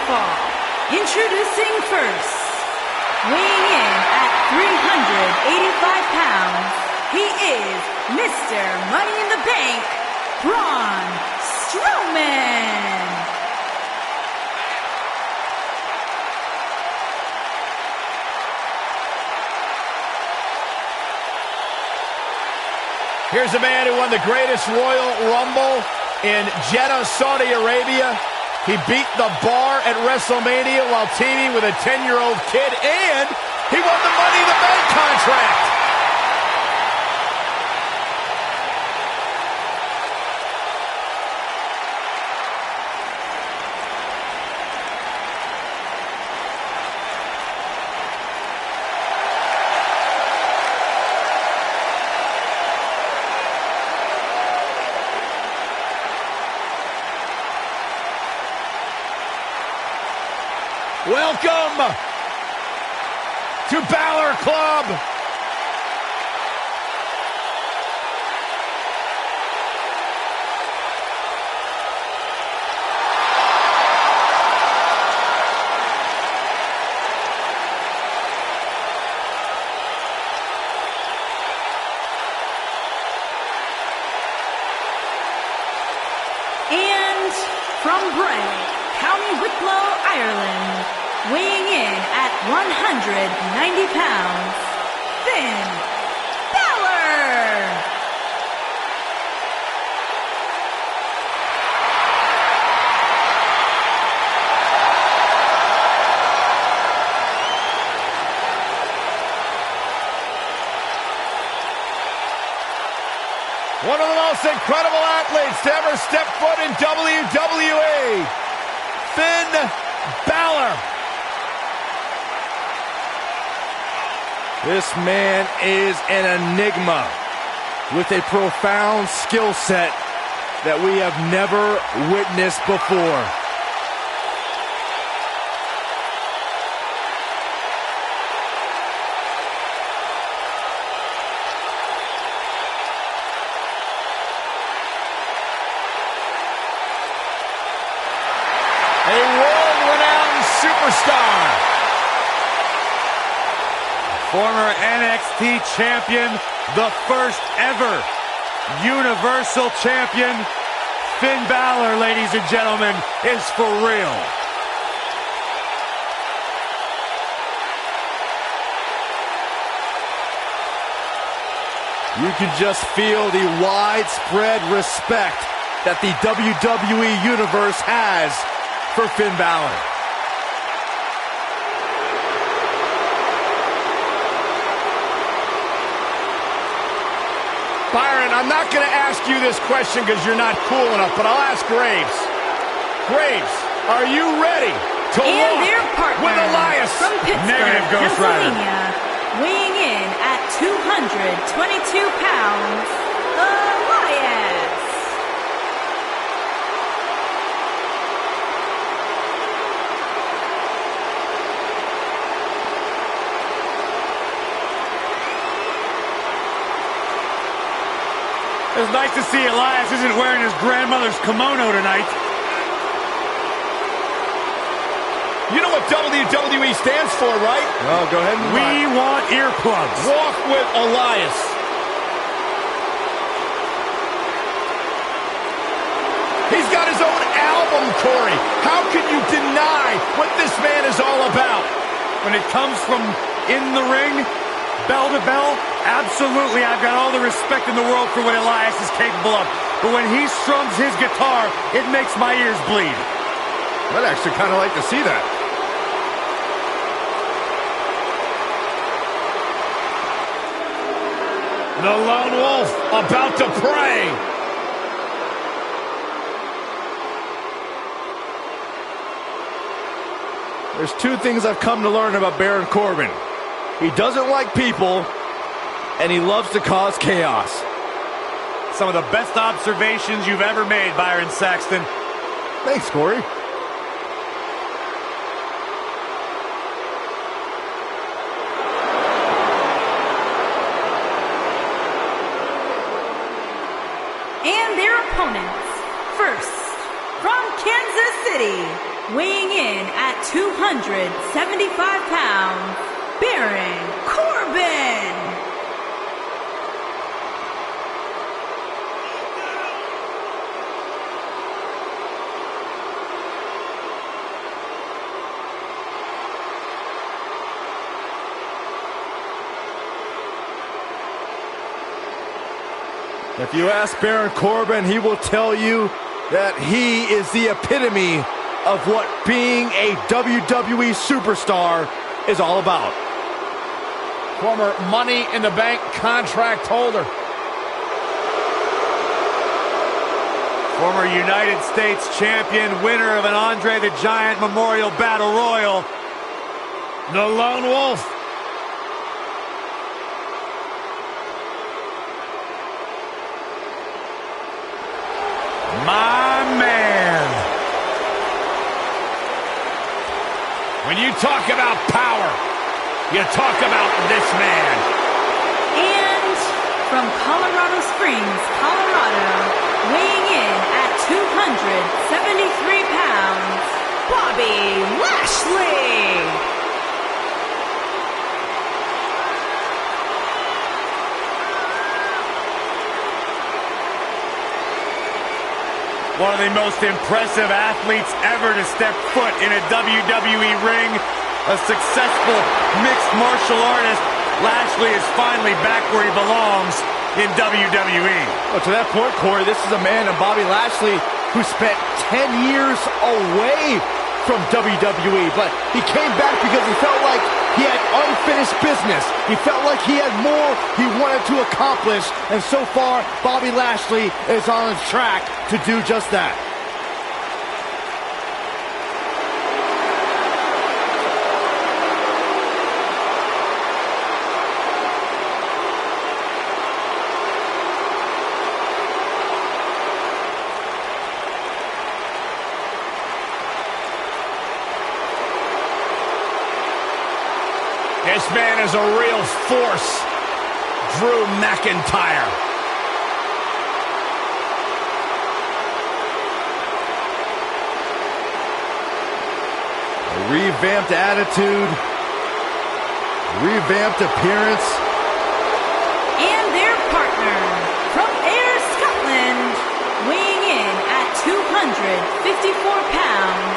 fall. Introducing first, weighing in at 385 pounds, he is Mr. Money in the Bank, Braun Strowman. Here's a man who won the greatest Royal Rumble in Jeddah, Saudi Arabia. He beat the Bar at WrestleMania while teaming with a 10-year-old kid, and he won the Money in the Bank contract. Welcome to Balor Club. And from Bray, County Wicklow, Ireland, weighing in at 190 pounds, Finn Balor! One of the most incredible athletes to ever step foot in WWE, Finn Balor. This man is an enigma with a profound skill set that we have never witnessed before. A world-renowned superstar. Former NXT champion, the first ever Universal champion, Finn Balor, ladies and gentlemen, is for real. You can just feel the widespread respect that the WWE Universe has for Finn Balor. Byron, I'm not going to ask you this question because you're not cool enough, but I'll ask Graves. Graves, are you ready to and walk their partner with Elias? From Pittsburgh, Negative, Ghost Rider. Pennsylvania, weighing in at 222 pounds, Elias. It's nice to see Elias isn't wearing his grandmother's kimono tonight. You know what WWE stands for, right? Oh, go ahead and We want earplugs. Walk with Elias. He's got his own album, Corey. How can you deny what this man is all about? When it comes from in the ring, bell to bell, absolutely, I've got all the respect in the world for what Elias is capable of. But when he strums his guitar, it makes my ears bleed. I'd actually kind of like to see that. The Lone Wolf about to pray. There's two things I've come to learn about Baron Corbin. He doesn't like people, and he loves to cause chaos. Some of the best observations you've ever made, Byron Saxton. Thanks, Corey. And their opponents, first, from Kansas City, weighing in at 275 pounds, Baron Corbin. If you ask Baron Corbin, he will tell you that he is the epitome of what being a WWE superstar is all about. Former Money in the Bank contract holder. Former United States champion, winner of an Andre the Giant Memorial Battle Royal. The Lone Wolf. My man. When you talk about power, you talk about this man. And from Colorado Springs, Colorado, weighing in at 273 pounds, Bobby Lashley. One of the most impressive athletes ever to step foot in a WWE ring. A successful mixed martial artist. Lashley is finally back where he belongs in WWE. Well, to that point, Corey, this is a man in Bobby Lashley who spent 10 years away from WWE, but he came back because he felt like he had unfinished business. He felt like he had more he wanted to accomplish, and so far, Bobby Lashley is on track to do just that. This man is a real force, Drew McIntyre. A revamped attitude, revamped appearance. And their partner, from Ayr, Scotland, weighing in at 254 pounds,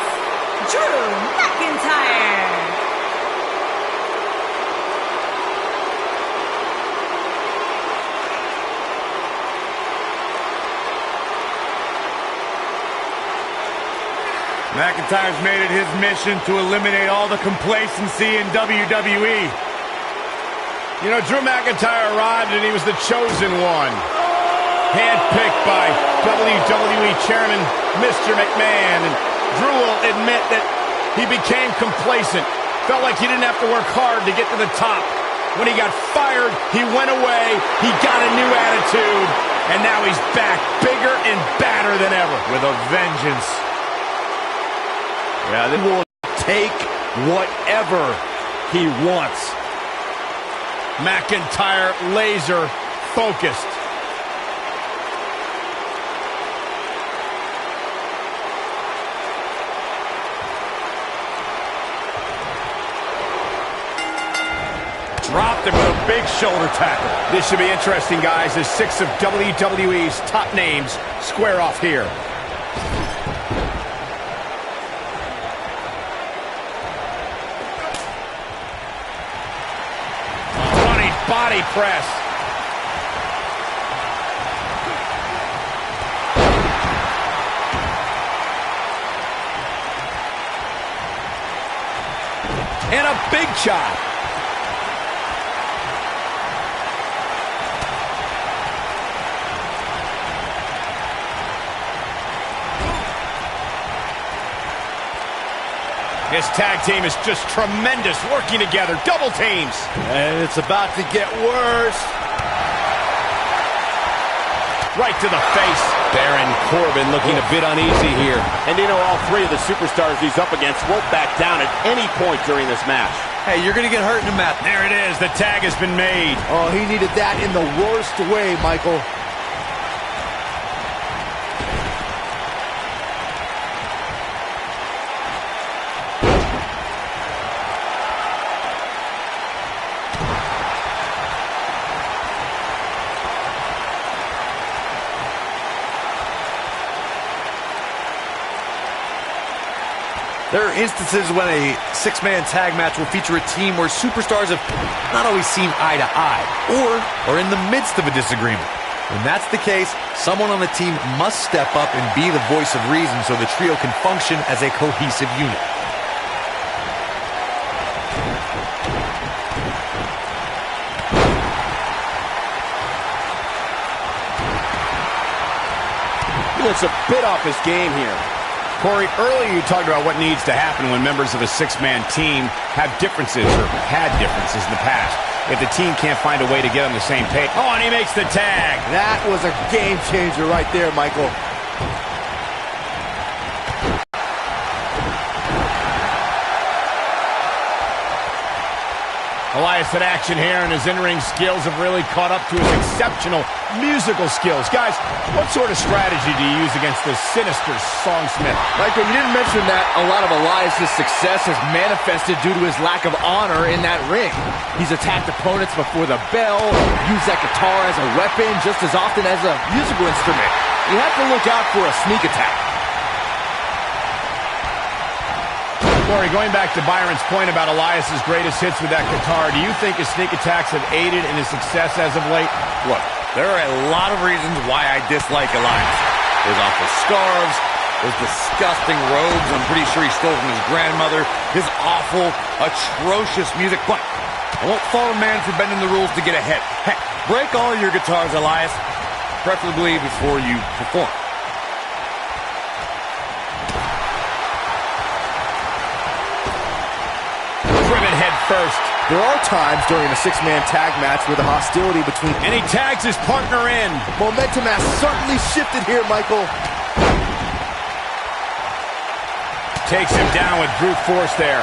Drew McIntyre. McIntyre's made it his mission to eliminate all the complacency in WWE. You know, Drew McIntyre arrived and he was the chosen one. Handpicked by WWE Chairman Mr. McMahon. And Drew will admit that he became complacent. Felt like he didn't have to work hard to get to the top. When he got fired, he went away, he got a new attitude, and now he's back bigger and badder than ever. With a vengeance. Yeah, they will take whatever he wants. McIntyre laser focused. Dropped him with a big shoulder tackle. This should be interesting, guys, as 6 of WWE's top names square off here. Body press. And a big chop. This tag team is just tremendous, working together, double teams. And it's about to get worse. Right to the face. Baron Corbin looking a bit uneasy here. And you know, all three of the superstars he's up against won't back down at any point during this match. Hey, you're going to get hurt in the match. There it is. The tag has been made. Oh, he needed that in the worst way, Michael. There are instances when a six-man tag match will feature a team where superstars have not always seen eye to eye or are in the midst of a disagreement. When that's the case, someone on the team must step up and be the voice of reason so the trio can function as a cohesive unit. It's a bit off his game here. Corey, earlier you talked about what needs to happen when members of a six-man team have differences or had differences in the past. If the team can't find a way to get on the same page. Oh, and he makes the tag. That was a game changer right there, Michael. Elias in action here, and his in-ring skills have really caught up to his exceptional musical skills. Guys, what sort of strategy do you use against this sinister songsmith? Michael, you didn't mention that a lot of Elias' success has manifested due to his lack of honor in that ring. He's attacked opponents before the bell, used that guitar as a weapon just as often as a musical instrument. You have to look out for a sneak attack. Corey, going back to Byron's point about Elias' greatest hits with that guitar, do you think his sneak attacks have aided in his success as of late? Look, there are a lot of reasons why I dislike Elias. His awful scarves, those disgusting robes I'm pretty sure he stole from his grandmother, his awful, atrocious music. But I won't fault a man for bending the rules to get ahead. Heck, break all your guitars, Elias, preferably before you perform. Driven head first. There are times during a six-man tag match where the hostility between... And he tags his partner in. Momentum has certainly shifted here, Michael. Takes him down with brute force there.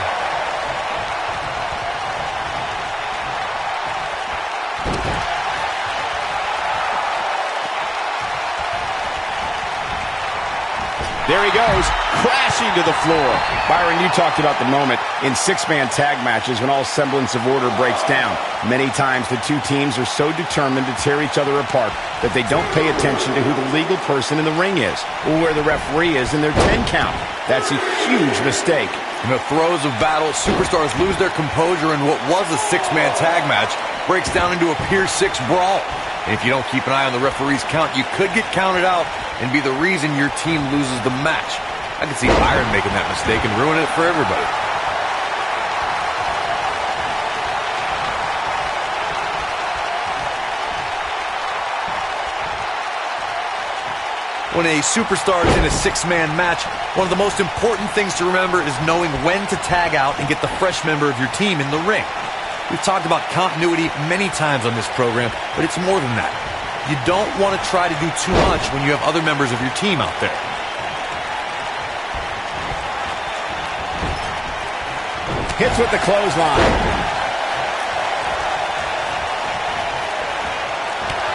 There he goes, crashing to the floor. Byron, you talked about the moment in six-man tag matches when all semblance of order breaks down. Many times the two teams are so determined to tear each other apart that they don't pay attention to who the legal person in the ring is or where the referee is in their 10 count. That's a huge mistake. In the throes of battle, superstars lose their composure, and what was a six-man tag match breaks down into a Pier 6 brawl. And if you don't keep an eye on the referee's count, you could get counted out and be the reason your team loses the match. I can see Byron making that mistake and ruining it for everybody. When a superstar is in a six-man match, one of the most important things to remember is knowing when to tag out and get the fresh member of your team in the ring. We've talked about continuity many times on this program, but it's more than that. You don't want to try to do too much when you have other members of your team out there. Hits with the clothesline.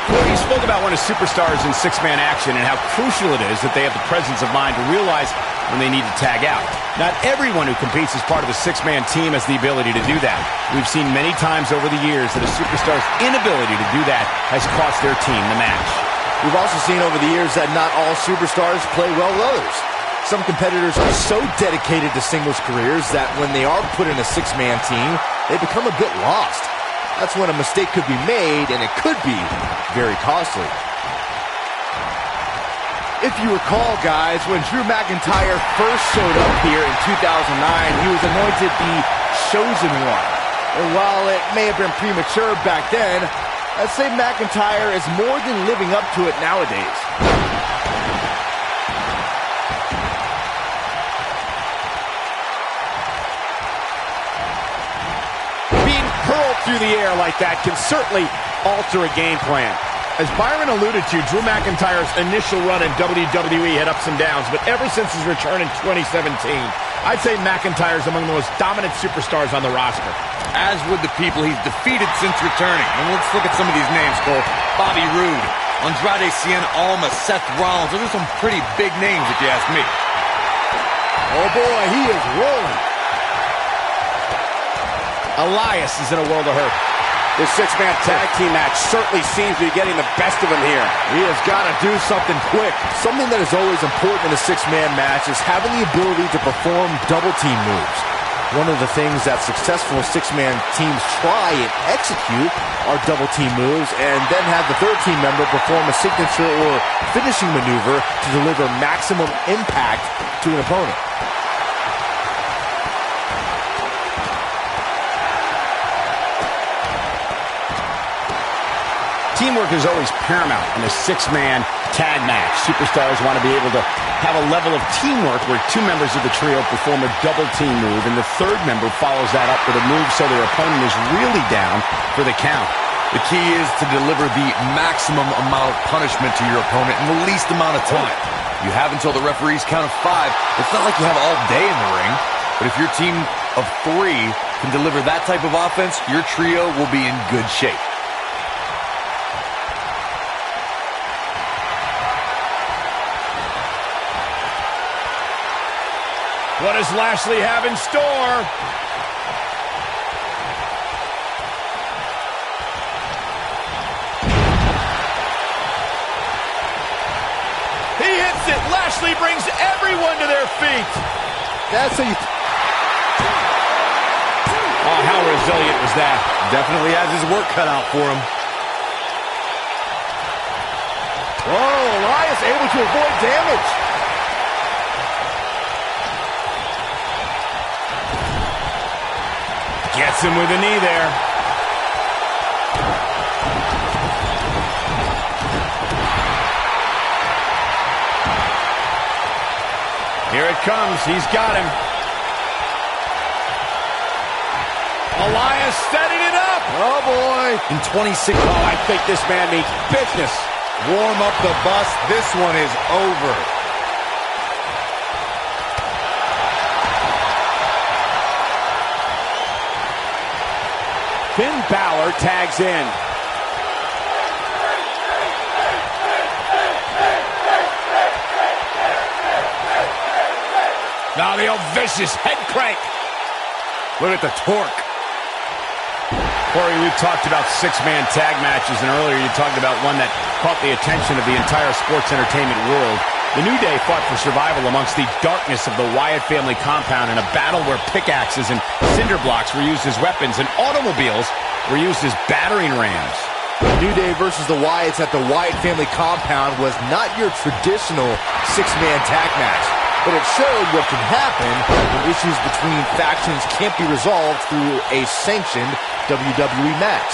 Well, you spoke about when a superstar is in six-man action and how crucial it is that they have the presence of mind to realize when they need to tag out. Not everyone who competes as part of a six-man team has the ability to do that. We've seen many times over the years that a superstar's inability to do that has cost their team the match. We've also seen over the years that not all superstars play well with others. Some competitors are so dedicated to singles careers that when they are put in a six-man team, they become a bit lost. That's when a mistake could be made, and it could be very costly. If you recall, guys, when Drew McIntyre first showed up here in 2009, he was anointed the Chosen One. And while it may have been premature back then, I'd say McIntyre is more than living up to it nowadays. Being hurled through the air like that can certainly alter a game plan. As Byron alluded to, Drew McIntyre's initial run in WWE had ups and downs, but ever since his return in 2017, I'd say McIntyre's among the most dominant superstars on the roster. As would the people he's defeated since returning. And let's look at some of these names, Cole. Bobby Roode, Andrade Cien Almas, Seth Rollins. Those are some pretty big names if you ask me. Oh boy, he is rolling. Elias is in a world of hurt. This six-man tag team match certainly seems to be getting the best of him here. He has got to do something quick. Something that is always important in a six-man match is having the ability to perform double team moves. One of the things that successful six-man teams try and execute are double team moves, and then have the third team member perform a signature or finishing maneuver to deliver maximum impact to an opponent. Teamwork is always paramount in a six-man tag match. Superstars want to be able to have a level of teamwork where two members of the trio perform a double team move, and the third member follows that up with a move so their opponent is really down for the count. The key is to deliver the maximum amount of punishment to your opponent in the least amount of time. You have until the referee's count of 5. It's not like you have all day in the ring, but if your team of 3 can deliver that type of offense, your trio will be in good shape. What does Lashley have in store? He hits it. Lashley brings everyone to their feet. That's how you... Oh, how resilient was that? Definitely has his work cut out for him. Oh, Elias able to avoid damage. Gets him with a knee there. Here it comes. He's got him. Elias setting it up. Oh, boy. In 26... Oh, I think this man means business. Warm up the bus. This one is over. Finn Balor tags in. Now the old vicious head crank. Look at the torque. Corey, we've talked about six-man tag matches, and earlier you talked about one that caught the attention of the entire sports entertainment world. The New Day fought for survival amongst the darkness of the Wyatt family compound in a battle where pickaxes and cinder blocks were used as weapons and automobiles were used as battering rams. New Day versus the Wyatts at the Wyatt family compound was not your traditional six-man tag match, but it showed what can happen when issues between factions can't be resolved through a sanctioned WWE match.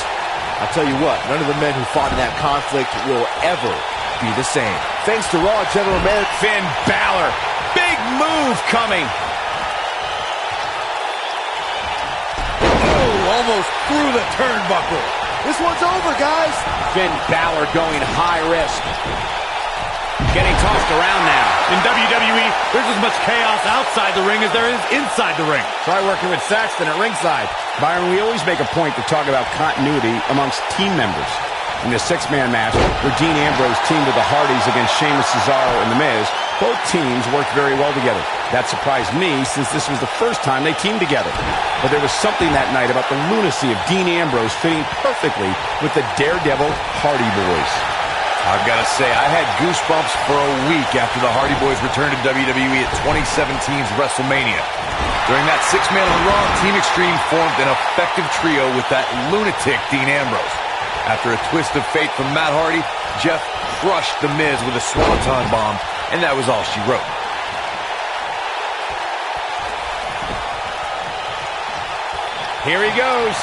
I'll tell you what, none of the men who fought in that conflict will ever be the same. Thanks to Raw General Manager Finn Balor. Big move coming. Oh, almost through the turnbuckle. This one's over, guys. Finn Balor going high risk. Getting tossed around now. In WWE, there's as much chaos outside the ring as there is inside the ring. Try working with Saxton at ringside. Byron, we always make a point to talk about continuity amongst team members. In the six-man match, where Dean Ambrose teamed with the Hardys against Sheamus, Cesaro, and The Miz, both teams worked very well together. That surprised me, since this was the first time they teamed together. But there was something that night about the lunacy of Dean Ambrose fitting perfectly with the Daredevil Hardy Boys. I've got to say, I had goosebumps for a week after the Hardy Boys returned to WWE at 2017's WrestleMania. During that six-man on Raw, Team Extreme formed an effective trio with that lunatic Dean Ambrose. After a twist of fate from Matt Hardy, Jeff crushed The Miz with a Swanton bomb, and that was all she wrote. Here he goes.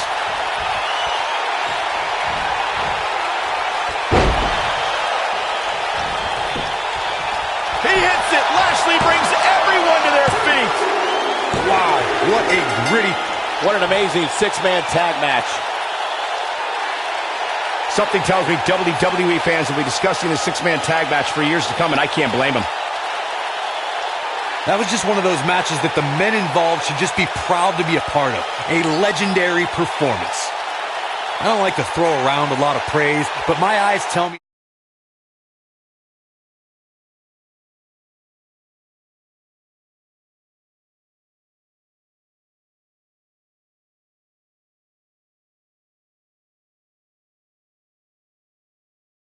He hits it. Lashley brings everyone to their feet. Wow, what a gritty... What an amazing six-man tag match. Something tells me WWE fans will be discussing this six-man tag match for years to come, and I can't blame them. That was just one of those matches that the men involved should just be proud to be a part of. A legendary performance. I don't like to throw around a lot of praise, but my eyes tell me...